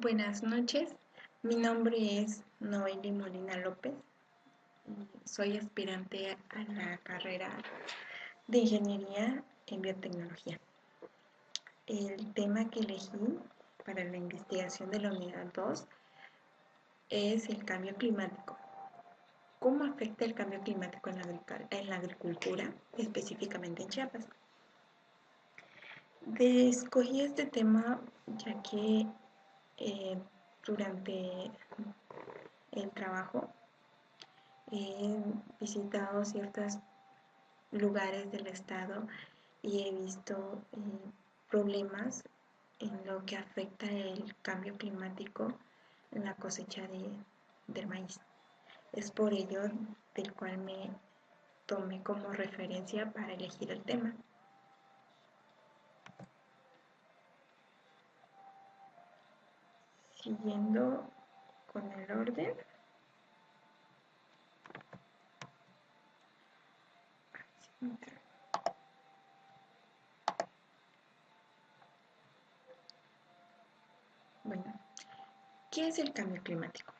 Buenas noches, mi nombre es Noeli Molina López y soy aspirante a la carrera de Ingeniería en Biotecnología. El tema que elegí para la investigación de la unidad 2 es el cambio climático. ¿Cómo afecta el cambio climático en la agricultura, específicamente en Chiapas? Escogí este tema ya que eh, durante el trabajo he visitado ciertos lugares del estado y he visto problemas en lo que afecta el cambio climático en la cosecha del maíz. Es por ello del cual me tomé como referencia para elegir el tema. Siguiendo con el orden. Bueno, ¿qué es el cambio climático?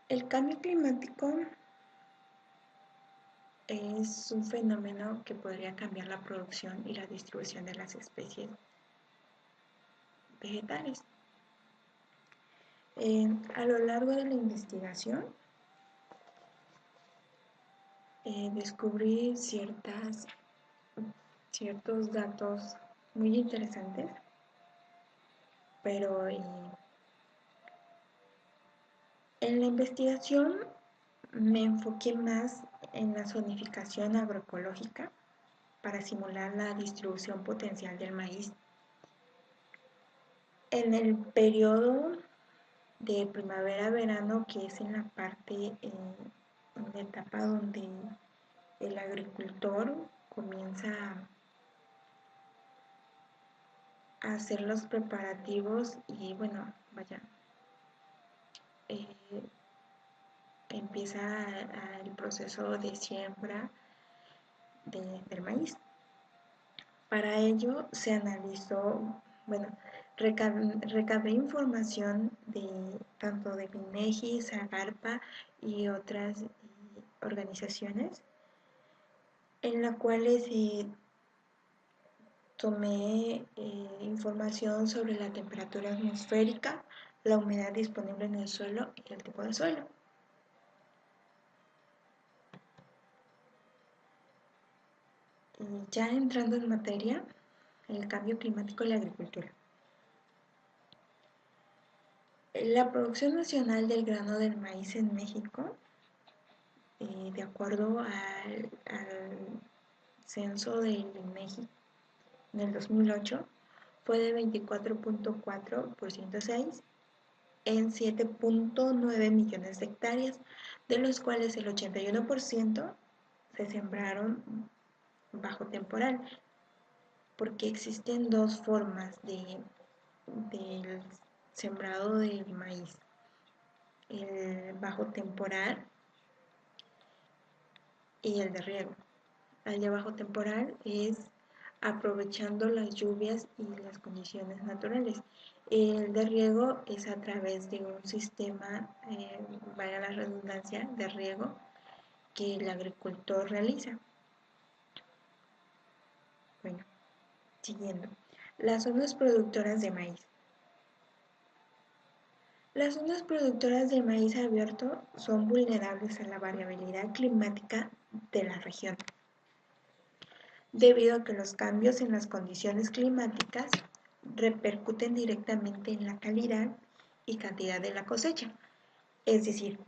El cambio climático es un fenómeno que podría cambiar la producción y la distribución de las especies vegetales. A lo largo de la investigación descubrí ciertos datos muy interesantes, pero en la investigación me enfoqué más en la zonificación agroecológica para simular la distribución potencial del maíz. En el periodo de primavera-verano, que es en la parte, en la etapa donde el agricultor comienza a hacer los preparativos y bueno, vaya, eh, empieza el proceso de siembra del maíz. Para ello se analizó, bueno, recabé información tanto de INEGI, Zagarpa y otras organizaciones, en las cuales tomé información sobre la temperatura atmosférica, la humedad disponible en el suelo y el tipo de suelo. Y ya entrando en materia, el cambio climático y la agricultura. La producción nacional del grano del maíz en México, de acuerdo al censo del INEGI en el 2008, fue de 24.4 por 106 en 7.9 millones de hectáreas, de los cuales el 81% se sembraron bajo temporal, porque existen dos formas del sembrado del maíz: el bajo temporal y el de riego. El de bajo temporal es aprovechando las lluvias y las condiciones naturales. El de riego es a través de un sistema, vaya la redundancia, de riego que el agricultor realiza. Bueno, siguiendo. Las zonas productoras de maíz. Las zonas productoras de maíz abierto son vulnerables a la variabilidad climática de la región, debido a que los cambios en las condiciones climáticas repercuten directamente en la calidad y cantidad de la cosecha. Es decir,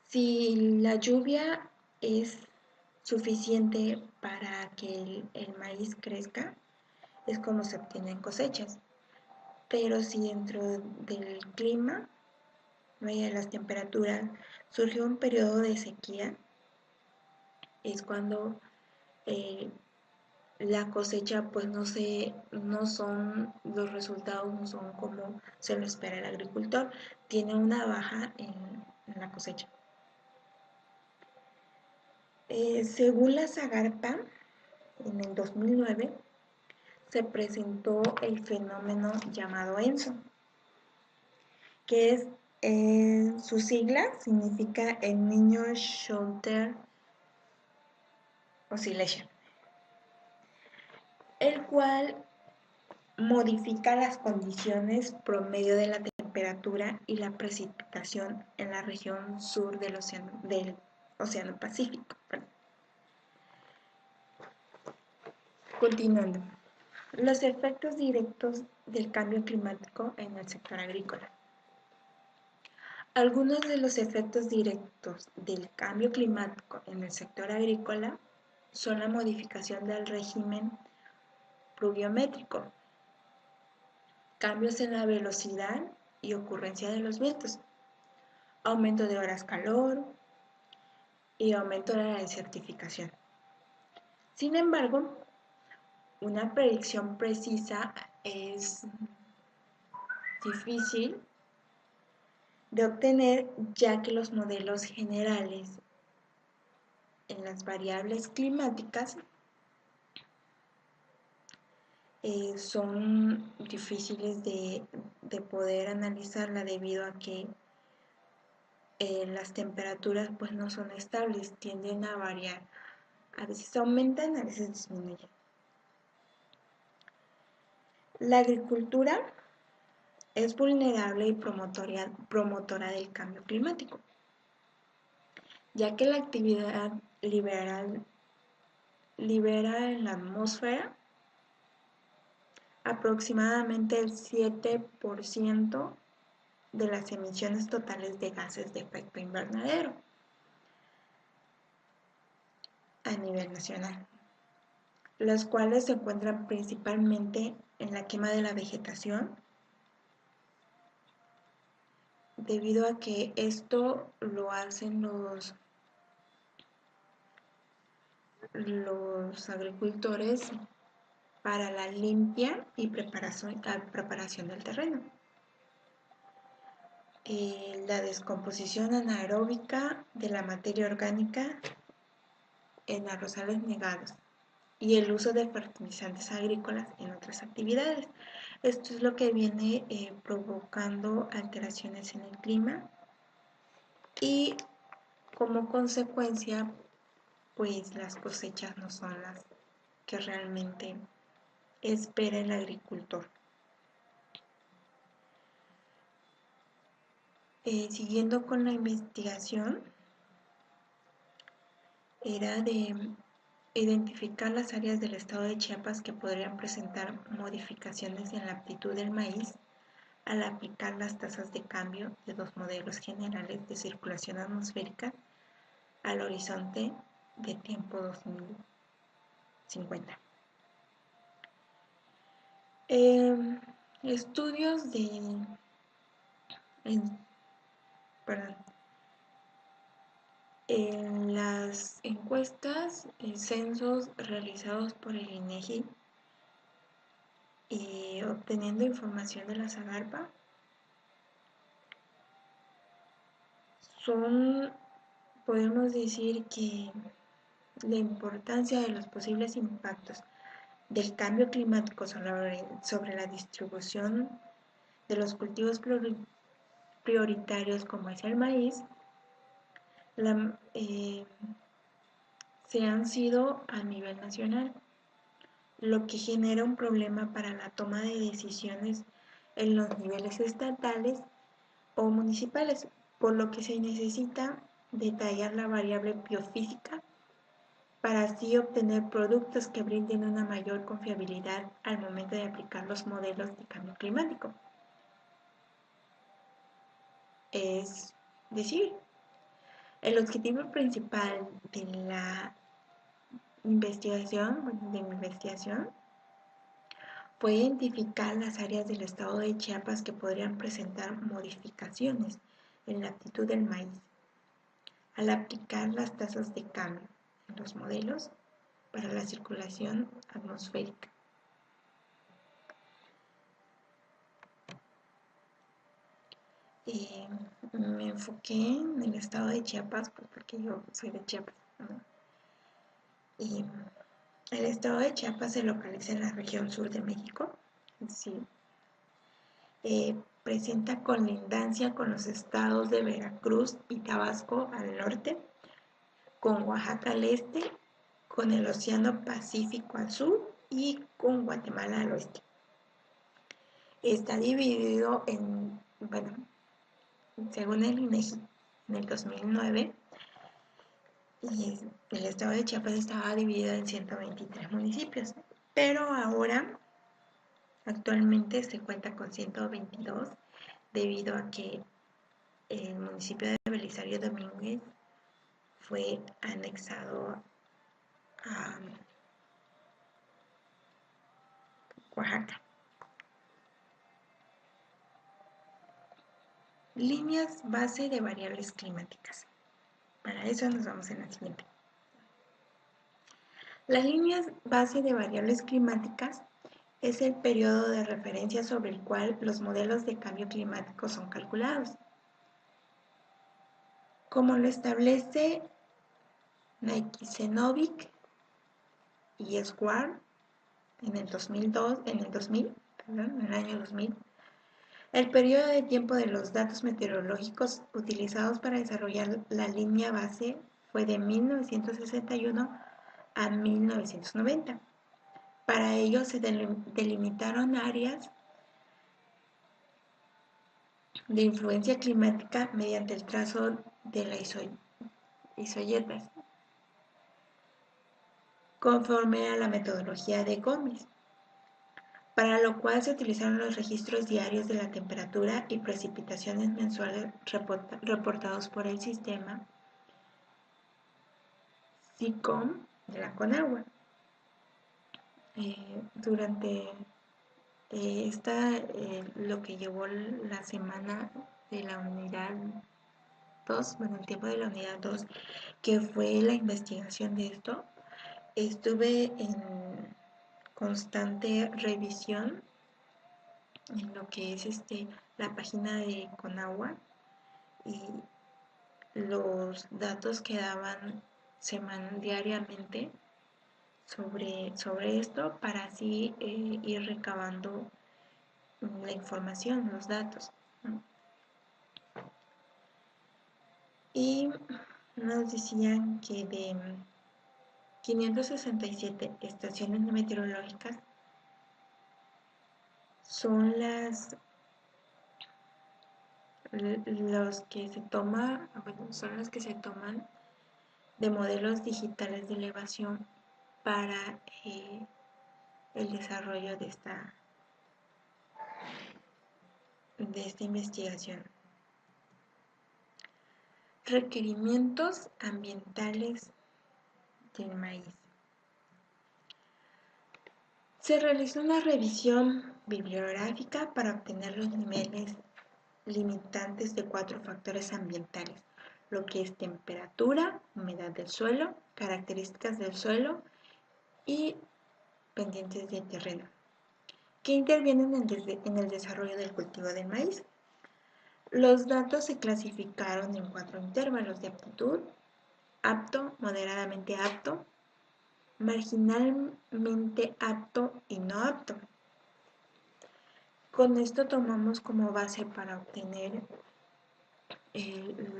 si la lluvia es suficiente para que el maíz crezca, es como se obtienen cosechas. Pero si dentro del clima, vaya, las temperaturas, surgió un periodo de sequía, es cuando eh, la cosecha pues no son, los resultados no son como se lo espera el agricultor, tiene una baja en la cosecha. Según la Zagarpa, en el 2009 se presentó el fenómeno llamado ENSO, que es su sigla significa el Niño Shoulder Oscillation, el cual modifica las condiciones promedio de la temperatura y la precipitación en la región sur del Océano Pacífico. Continuando, los efectos directos del cambio climático en el sector agrícola. Algunos de los efectos directos del cambio climático en el sector agrícola son la modificación del régimen pluviométrico, cambios en la velocidad y ocurrencia de los vientos, aumento de horas calor y aumento de la desertificación. Sin embargo, una predicción precisa es difícil de obtener, ya que los modelos generales en las variables climáticas son difíciles de poder analizarla debido a que las temperaturas pues no son estables, tienden a variar, a veces aumentan, a veces disminuyen. La agricultura es vulnerable y promotora del cambio climático, ya que la actividad libera en la atmósfera aproximadamente el 7% de las emisiones totales de gases de efecto invernadero a nivel nacional, las cuales se encuentran principalmente en la quema de la vegetación, debido a que esto lo hacen los agricultores para la limpia y preparación del terreno. La descomposición anaeróbica de la materia orgánica en arrozales negados y el uso de fertilizantes agrícolas en otras actividades. Esto es lo que viene provocando alteraciones en el clima y como consecuencia, pues las cosechas no son las que realmente espera el agricultor. Siguiendo con la investigación, era de identificar las áreas del estado de Chiapas que podrían presentar modificaciones en la aptitud del maíz al aplicar las tasas de cambio de dos modelos generales de circulación atmosférica al horizonte de tiempo 2050. Estudios en las encuestas y censos realizados por el INEGI y obteniendo información de la Zagarpa podemos decir que la importancia de los posibles impactos del cambio climático sobre la distribución de los cultivos prioritarios como es el maíz, se han sido a nivel nacional, lo que genera un problema para la toma de decisiones en los niveles estatales o municipales, por lo que se necesita detallar la variable biofísica para así obtener productos que brinden una mayor confiabilidad al momento de aplicar los modelos de cambio climático. Es decir, el objetivo principal de mi investigación fue identificar las áreas del estado de Chiapas que podrían presentar modificaciones en la actitud del maíz al aplicar las tasas de cambio en los modelos para la circulación atmosférica. Me enfoqué en el estado de Chiapas, pues porque yo soy de Chiapas, ¿no? Y El estado de Chiapas se localiza en la región sur de México, sí. Presenta colindancia con los estados de Veracruz y Tabasco al norte, con Oaxaca al este, con el Océano Pacífico al sur y con Guatemala al oeste. Está dividido en, bueno, según el INEGI, en el 2009, y el estado de Chiapas estaba dividido en 123 municipios, pero ahora actualmente se cuenta con 122 debido a que el municipio de Belisario Domínguez fue anexado a Oaxaca. Líneas base de variables climáticas. Para eso nos vamos en la siguiente. Las líneas base de variables climáticas es el periodo de referencia sobre el cual los modelos de cambio climático son calculados. Como lo establece Nikisenovic y Swart en el 2002, en el año 2000, el periodo de tiempo de los datos meteorológicos utilizados para desarrollar la línea base fue de 1961 a 1990. Para ello se delimitaron áreas de influencia climática mediante el trazo de la isoyetas, conforme a la metodología de Gomis, para lo cual se utilizaron los registros diarios de la temperatura y precipitaciones mensuales reportados por el sistema SICOM de la Conagua. Durante lo que llevó la semana de la unidad 2, bueno, el tiempo de la unidad 2, que fue la investigación de esto, estuve en constante revisión en lo que es la página de Conagua y los datos que daban diariamente sobre esto para así ir recabando la información, los datos, ¿no? Y nos decían que de 567 estaciones meteorológicas son los que se toma, bueno, son las que se toman de modelos digitales de elevación para el desarrollo de esta investigación. Requerimientos ambientales del maíz. Se realizó una revisión bibliográfica para obtener los niveles limitantes de 4 factores ambientales, lo que es temperatura, humedad del suelo, características del suelo y pendientes de terreno, que intervienen en el desarrollo del cultivo del maíz. Los datos se clasificaron en 4 intervalos de aptitud: apto, moderadamente apto, marginalmente apto y no apto. Con esto tomamos como base para obtener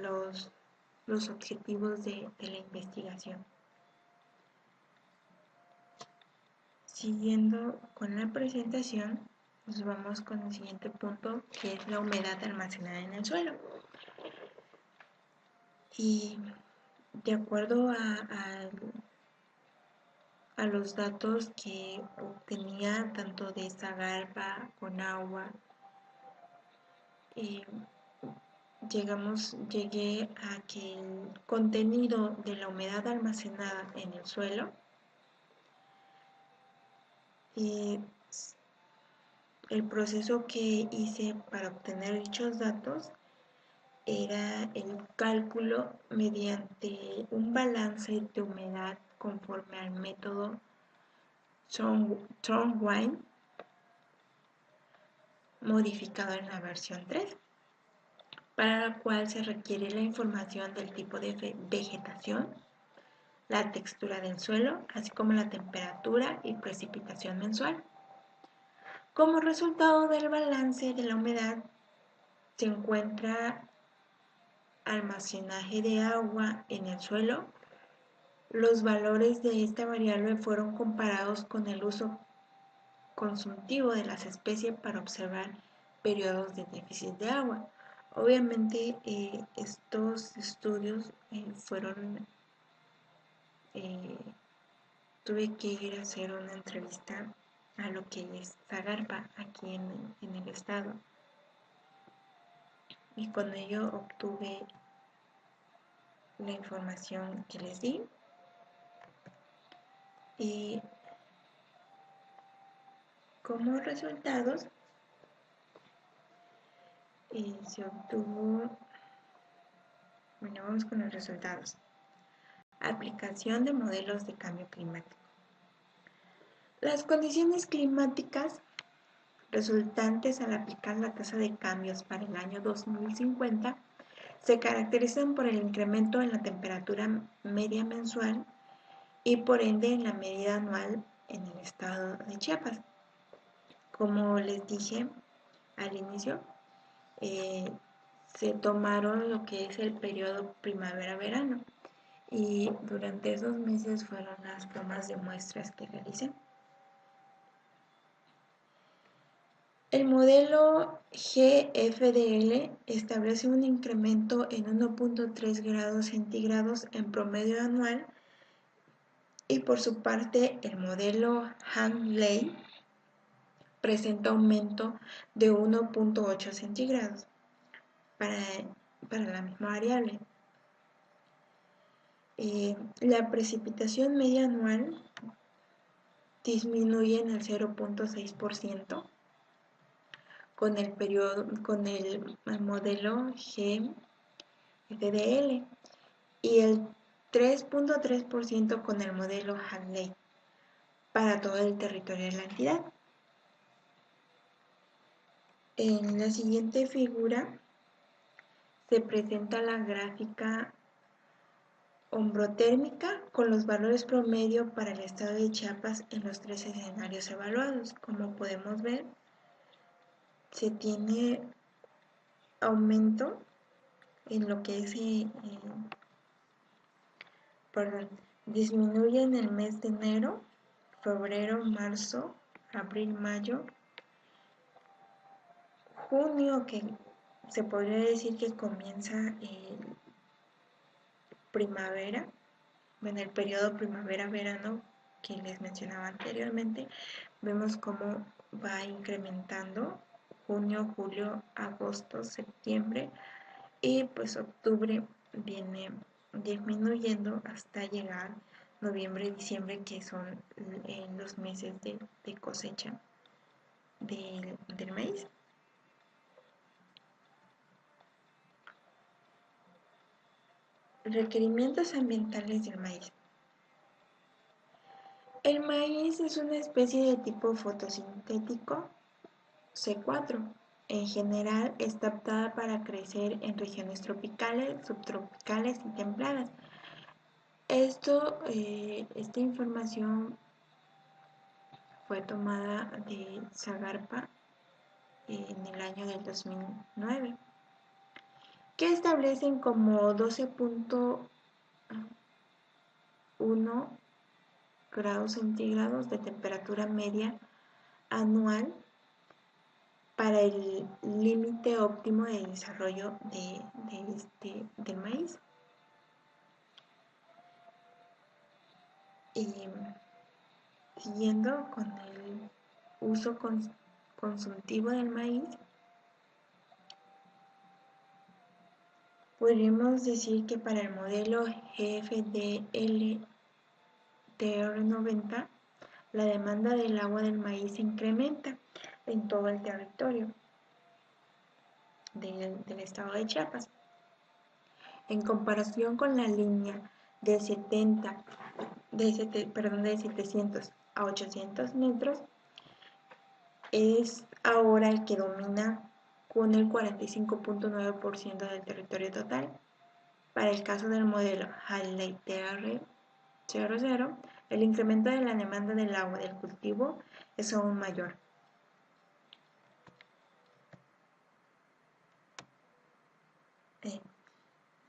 los objetivos de la investigación. Siguiendo con la presentación, nos vamos con el siguiente punto, que es la humedad almacenada en el suelo. Y de acuerdo a los datos que obtenía tanto de Zagarpa, Conagua, llegué a que el contenido de la humedad almacenada en el suelo el proceso que hice para obtener dichos datos era el cálculo mediante un balance de humedad conforme al método Trondwine modificado en la versión 3, para la cual se requiere la información del tipo de vegetación, la textura del suelo, así como la temperatura y precipitación mensual. Como resultado del balance de la humedad, se encuentra almacenaje de agua en el suelo. Los valores de esta variable fueron comparados con el uso consultivo de las especies para observar periodos de déficit de agua. Obviamente estos estudios eh, tuve que ir a hacer una entrevista a lo que es Zagarpa aquí en el estado, y con ello obtuve la información que les di, y como resultados se obtuvo, bueno, vamos con los resultados. Aplicación de modelos de cambio climático. Las condiciones climáticas resultantes al aplicar la tasa de cambios para el año 2050 se caracterizan por el incremento en la temperatura media mensual y por ende en la medida anual en el estado de Chiapas. Como les dije al inicio, eh, se tomaron lo que es el periodo primavera-verano, y durante esos meses fueron las tomas de muestras que realicé. El modelo GFDL establece un incremento en 1.3 grados centígrados en promedio anual, y por su parte el modelo Hanley presenta aumento de 1.8 centígrados para, para la misma variable. La precipitación media anual disminuye en el 0.6% con el modelo GFDL, y el 3.3% con el modelo Hanley para todo el territorio de la entidad. En la siguiente figura se presenta la gráfica ombrotérmica con los valores promedio para el estado de Chiapas en los 3 escenarios evaluados. Como podemos ver, se tiene aumento en lo que es, perdón, disminuye en el mes de enero, febrero, marzo, abril, mayo, junio, que se podría decir que comienza primavera, en el periodo primavera-verano que les mencionaba anteriormente. Vemos cómo va incrementando junio, julio, agosto, septiembre, y pues octubre viene disminuyendo hasta llegar noviembre y diciembre, que son los meses de cosecha del maíz. Requerimientos ambientales del maíz. El maíz es una especie de tipo fotosintético C4. En general está adaptada para crecer en regiones tropicales, subtropicales y templadas. Esta información fue tomada de Zagarpa en el año del 2009, que establecen como 12.1 grados centígrados de temperatura media anual para el límite óptimo de desarrollo del maíz. Y siguiendo con el uso consultivo del maíz, podríamos decir que para el modelo GFDL TR90, la demanda del agua del maíz se incrementa en todo el territorio del estado de Chiapas. En comparación con la línea de 700 a 800 metros, es ahora el que domina con el 45.9% del territorio total. Para el caso del modelo Halley-TR, 0,0, el incremento de la demanda del agua del cultivo es aún mayor.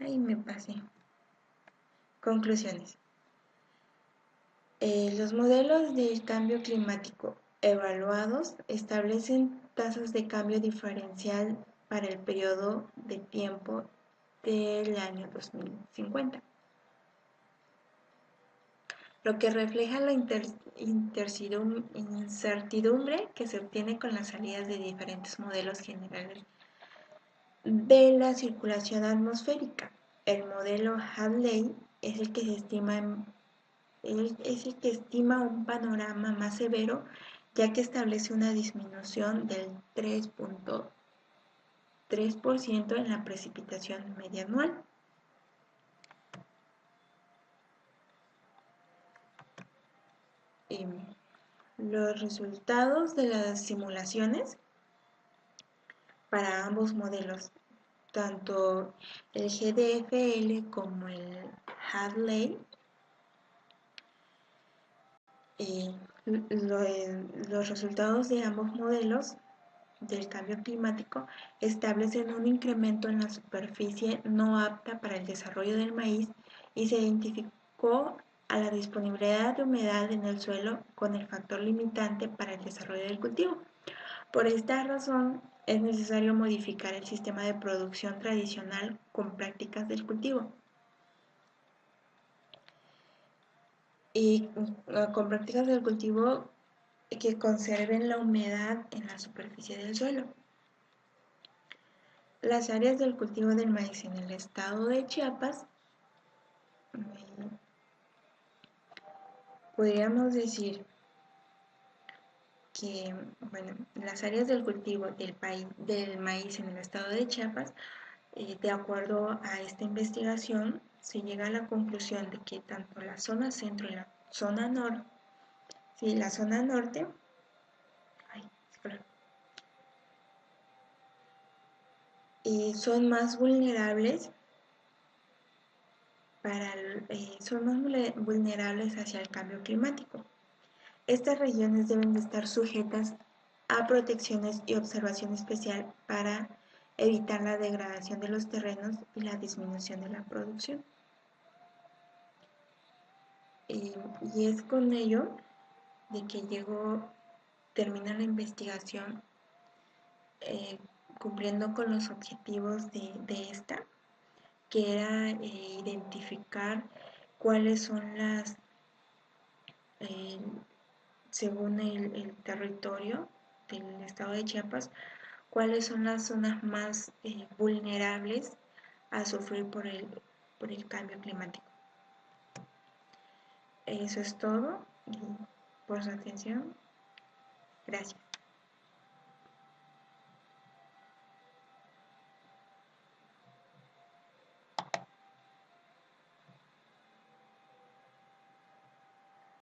Ahí me pasé. Conclusiones. Los modelos del cambio climático evaluados establecen tasas de cambio diferencial para el periodo de tiempo del año 2050, lo que refleja la incertidumbre que se obtiene con las salidas de diferentes modelos generales de la circulación atmosférica. El modelo Hadley es el que estima un panorama más severo, ya que establece una disminución del 3.3% en la precipitación media anual. Los resultados de las simulaciones para ambos modelos, tanto el GDFL como el Hadley, los resultados de ambos modelos del cambio climático establecen un incremento en la superficie no apta para el desarrollo del maíz y se identificó a la disponibilidad de humedad en el suelo con el factor limitante para el desarrollo del cultivo. Por esta razón, es necesario modificar el sistema de producción tradicional con prácticas del cultivo. Y con prácticas del cultivo que conserven la humedad en la superficie del suelo. Las áreas del cultivo del maíz en el estado de Chiapas, podríamos decir que, bueno, las áreas del cultivo del maíz en el estado de Chiapas, de acuerdo a esta investigación, se llega a la conclusión de que tanto la zona centro y la zona norte, sí, la zona norte, son más vulnerables hacia el cambio climático. Estas regiones deben de estar sujetas a protecciones y observación especial para evitar la degradación de los terrenos y la disminución de la producción. Y es con ello de que termina la investigación cumpliendo con los objetivos de esta, que era identificar cuáles son eh, según el territorio del estado de Chiapas, cuáles son las zonas más vulnerables a sufrir por el cambio climático. Eso es todo y por su atención. Gracias.